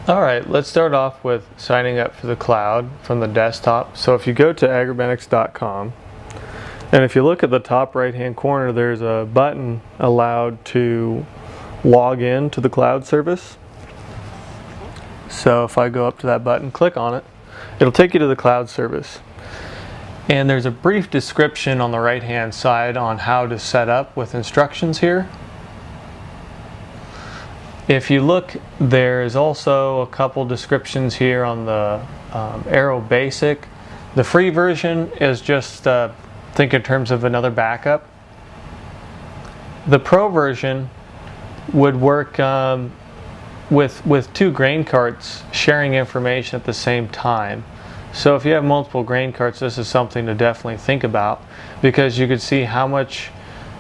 Alright, let's start off with signing up for the cloud from the desktop. So if you go to agribentics.com, and if you look at the top right hand corner, there's a button allowed to log in to the cloud service. So if I go up to that button, click on it, it'll take you to the cloud service. And there's a brief description on the right hand side on how to set up with instructions here. If you look, there's also a couple descriptions here on the Arrow Basic. The free version is just think in terms of another backup. The Pro version would work with two grain carts sharing information at the same time. So if you have multiple grain carts, this is something to definitely think about, because you could see how much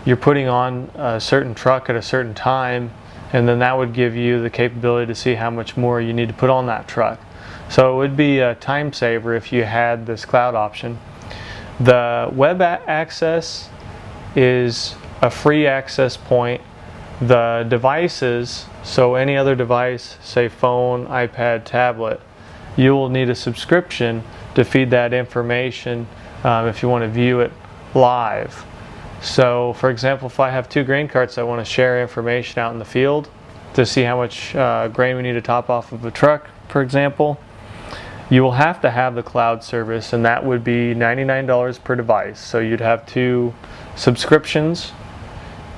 you're putting on a certain truck at a certain time, and then that would give you the capability to see how much more you need to put on that truck. So it would be a time saver if you had this cloud option. The web access is a free access point. The devices, so any other device, say phone, iPad, tablet, you will need a subscription to feed that information if you want to view it live. So for example, if I have two grain carts, I want to share information out in the field to see how much grain we need to top off of a truck, for example, you will have to have the cloud service, and that would be $99 per device. So you'd have two subscriptions,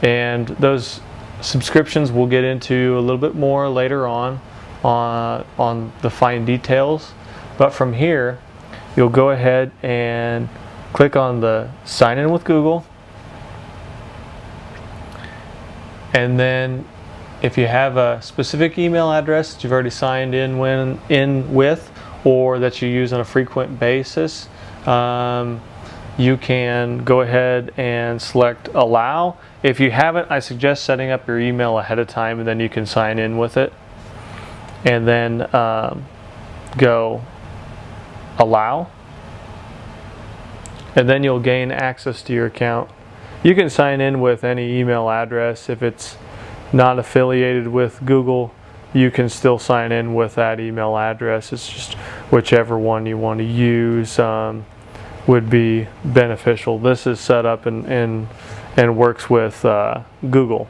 and those subscriptions we'll get into a little bit more later on the fine details. But from here, you'll go ahead and click on the sign in with Google. And then if you have a specific email address that you've already signed in with, or that you use on a frequent basis, you can go ahead and select allow. If you haven't, I suggest setting up your email ahead of time, and then you can sign in with it. And then go allow. And then you'll gain access to your account. You can sign in with any email address. If it's not affiliated with Google, you can still sign in with that email address. It's just whichever one you want to use would be beneficial. This is set up and works with Google.